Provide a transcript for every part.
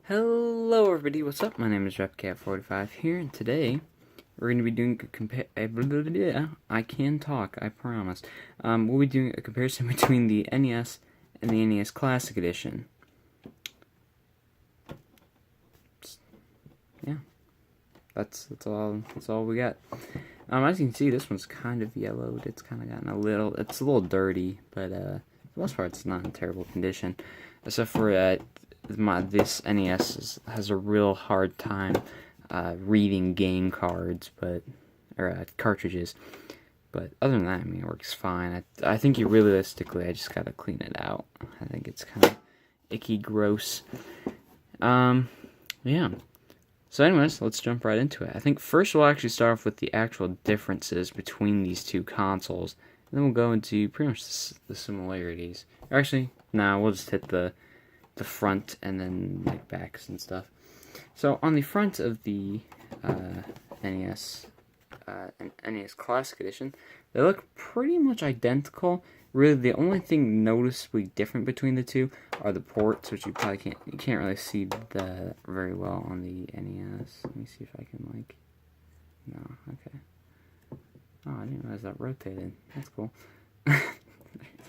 Hello everybody, what's up? My name is RepCat45 here, and today we're going to be doing I can talk, I promise. We'll be doing a comparison between the NES and the NES Classic Edition. Yeah, that's all we got. As you can see, this one's kind of yellowed. It's kind of gotten it's a little dirty, but for the most part, it's not in terrible condition, except for this NES has a real hard time reading game cards, or cartridges. But other than that, I mean, it works fine. I think realistically, I just gotta clean it out. I think it's kind of icky, gross. Yeah. So anyways, let's jump right into it. I think first we'll actually start off with the actual differences between these two consoles, and then we'll go into pretty much the similarities. Or actually, no, we'll just hit the front and then like backs and stuff. So on the front of the NES and NES Classic Edition, they look pretty much identical. Really, the only thing noticeably different between the two are the ports, which you can't really see that very well on the NES. Let me see if I can no, okay. Oh, I didn't realize that rotated. That's cool. The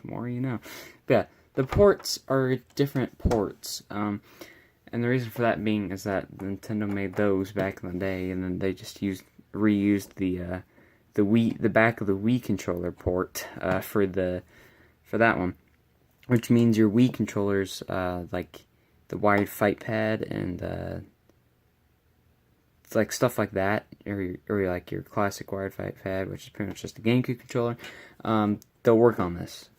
more you know. But yeah, the ports are different ports, and the reason for that being is that Nintendo made those back in the day, and then they just reused the back of the Wii controller port for that one, which means your Wii controllers, like the wired fight pad and like stuff like that, or like your classic wired fight pad, which is pretty much just a GameCube controller, they'll work on this.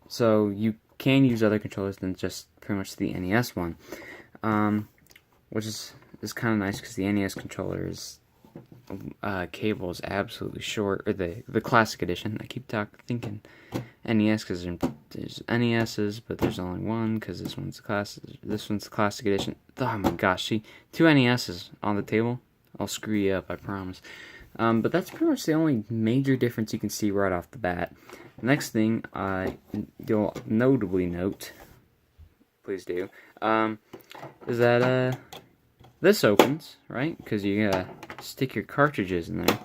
So you can use other controllers than just pretty much the NES one, which is kind of nice because the NES controller's cable is absolutely short, or the Classic Edition. I keep thinking NES because there's NESs, but there's only one because this one's the Classic Edition. Oh my gosh, see, two NESs on the table, I'll screw you up, I promise. But that's pretty much the only major difference you can see right off the bat. Next thing you'll notably note, please do, is that this opens, right? Because you gotta stick your cartridges in there.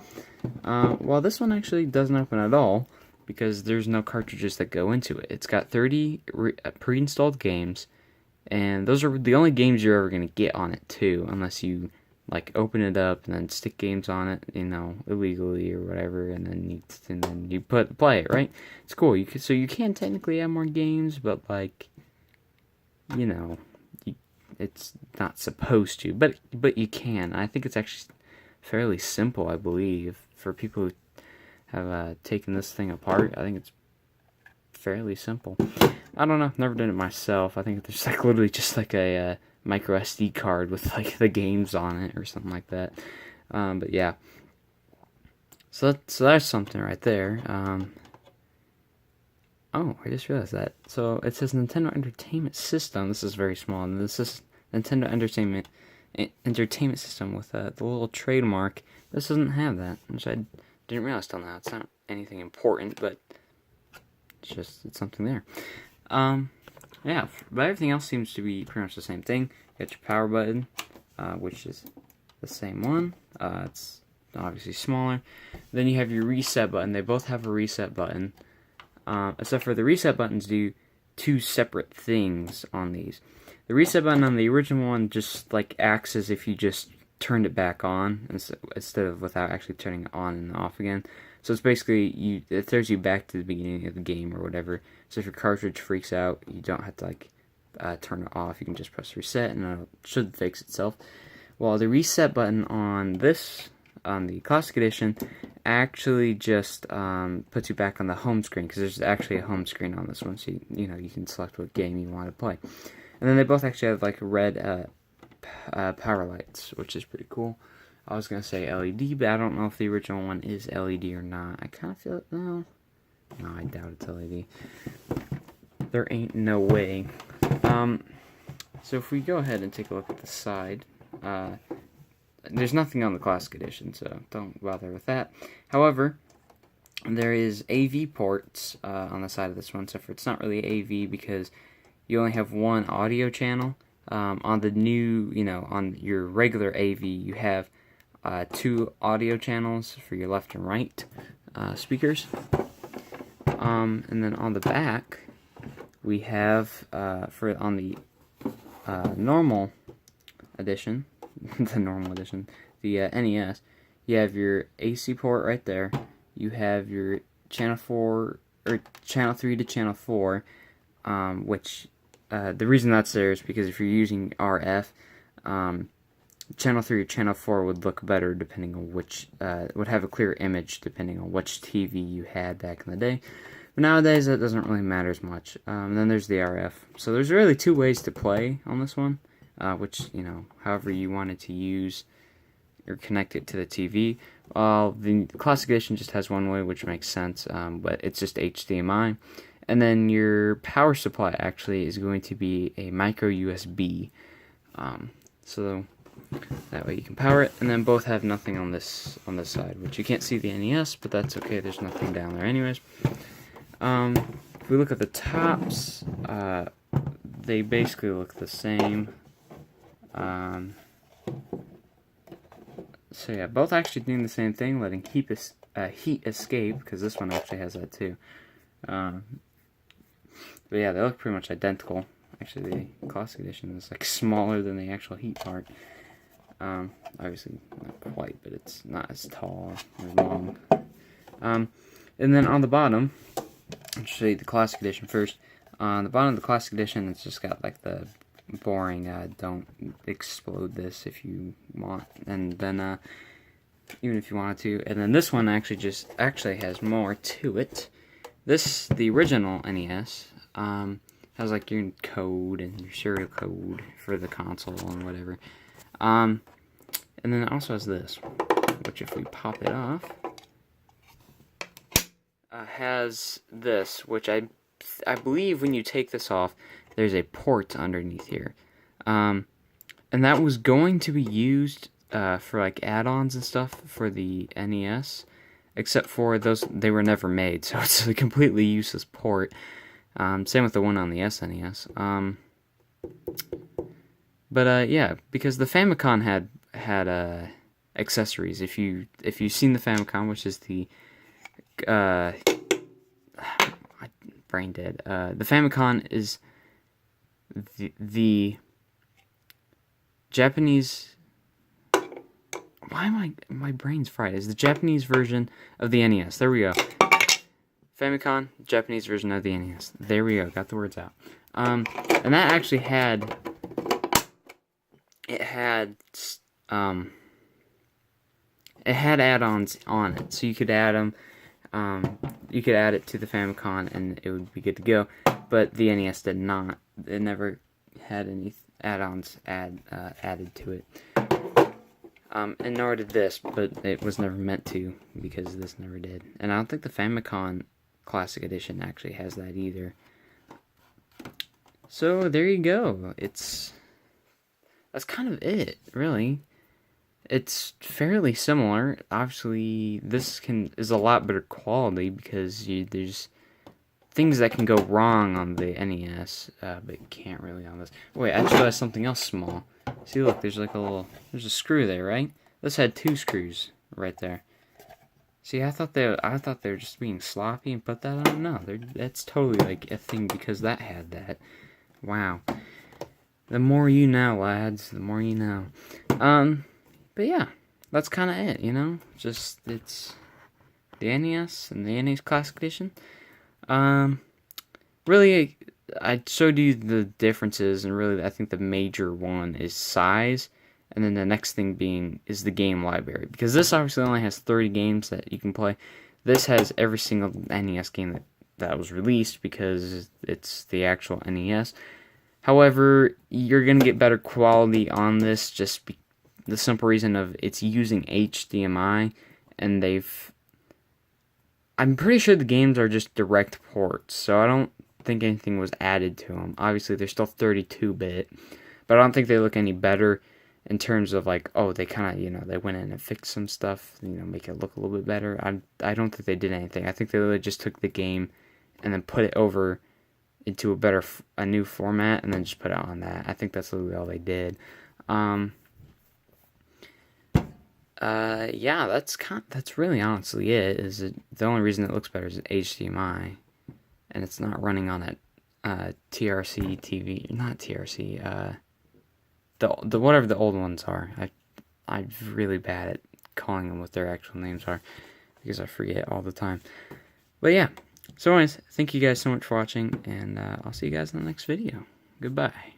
While this one actually doesn't open at all, because there's no cartridges that go into it. It's got 30 pre-installed games, and those are the only games you're ever gonna get on it too, unless you like open it up and then stick games on it, illegally or whatever, and then you play it, right? It's cool. So you can technically add more games, but it's not supposed to, but you can. I think it's actually fairly simple, I believe, for people who have taken this thing apart. I think it's fairly simple. I don't know. Never done it myself. I think there's literally just a micro SD card with the games on it or something like that. But yeah. So that's something right there. Oh, I just realized that. So it says Nintendo Entertainment System. This is very small, and this is Nintendo Entertainment System with the little trademark. This doesn't have that, which I didn't realize till now. It's not anything important, but it's something there. Yeah, but everything else seems to be pretty much the same thing. You got your power button, which is the same one. It's obviously smaller. Then you have your reset button. They both have a reset button, except for the reset buttons do two separate things on these. The reset button on the original one just acts as if you just turned it back on instead of without actually turning it on and off again. So it's basically it throws you back to the beginning of the game or whatever. So if your cartridge freaks out, you don't have to turn it off. You can just press reset and it should fix itself. Well, the reset button on the Classic Edition actually just puts you back on the home screen, because there's actually a home screen on this one, so you can select what game you want to play. And then they both actually have red power lights, which is pretty cool. I was gonna say LED, but I don't know if the original one is LED or not. I kind of feel it. No, I doubt it's LED. There ain't no way. So if we go ahead and take a look at the side, there's nothing on the Classic Edition, so don't bother with that. However, there is AV ports on the side of this one, so it's not really AV because you only have one audio channel, On the new, on your regular AV, you have 2 audio channels for your left and right speakers. And then on the back, we have on the normal edition, the NES, you have your AC port right there. You have your channel 4 or channel 3 to channel 4, which the reason that's there is because if you're using RF, channel 3 or channel 4 would look better depending on which, would have a clear image depending on which TV you had back in the day. But nowadays that doesn't really matter as much. Then there's the RF. So there's really 2 ways to play on this one, which, however you wanted to use or connect it to the TV. The Classic Edition just has 1 way, which makes sense, but it's just HDMI. And then your power supply actually is going to be a micro USB. So that way you can power it, and then both have nothing on this side, which you can't see the NES, but that's okay. There's nothing down there anyways. If we look at the tops, they basically look the same. So yeah, both actually doing the same thing, letting heat escape, because this one actually has that too. But yeah, they look pretty much identical. Actually, the Classic Edition is like smaller than the actual heat part. Obviously not quite, but it's not as tall or long. And then on the bottom, I'll show you the Classic Edition first. On the bottom of the Classic Edition, it's just got like the boring, don't explode this if you want, and then even if you wanted to. And then this one actually has more to it. The original NES, has like your code and your serial code for the console and whatever. And then it also has this, which if we pop it off, has this, which I believe when you take this off, there's a port underneath here. And that was going to be used for like add-ons and stuff for the NES, except for those, they were never made, so it's a completely useless port. Same with the one on the SNES. But yeah, because the Famicom had accessories. If you've seen the Famicom, which is the brain dead. The Famicom is the Japanese. Why am my brain's fried? Is the Japanese version of the NES. There we go. Famicom, Japanese version of the NES. There we go. Got the words out. And that actually had add-ons on it, so you could add them. You could add it to the Famicom, and it would be good to go. But the NES did not. It never had any add-ons added to it. And nor did this, but it was never meant to, because this never did. And I don't think the Famicom Classic Edition actually has that either. So there you go. That's kind of it, really. It's fairly similar. Obviously, this is a lot better quality because there's things that can go wrong on the NES, but you can't really on this. Wait, I just realized something else small. See, look, there's a screw there, right? This had 2 screws right there. See, I thought they were just being sloppy and put that on. No, that's totally like a thing because that had that. Wow. The more you know, lads. The more you know. But yeah, that's kind of it. Just it's the NES and the NES Classic Edition. Really, I showed you the differences, and really, I think the major one is size. And then the next thing is the game library. Because this obviously only has 30 games that you can play. This has every single NES game that was released because it's the actual NES. However, you're going to get better quality on this just the simple reason of it's using HDMI. And I'm pretty sure the games are just direct ports. So I don't think anything was added to them. Obviously, they're still 32-bit. But I don't think they look any better in terms of like, oh, they kind of, they went in and fixed some stuff, make it look a little bit better. I don't think they did anything. I think they really just took the game and then put it over into a new format, and then just put it on that. I think that's literally all they did. Yeah, that's really honestly it. The only reason it looks better is HDMI, and it's not running on that TRC TV, not TRC. The whatever the old ones are. I'm really bad at calling them what their actual names are because I forget all the time. But yeah. So anyways, thank you guys so much for watching, and I'll see you guys in the next video. Goodbye.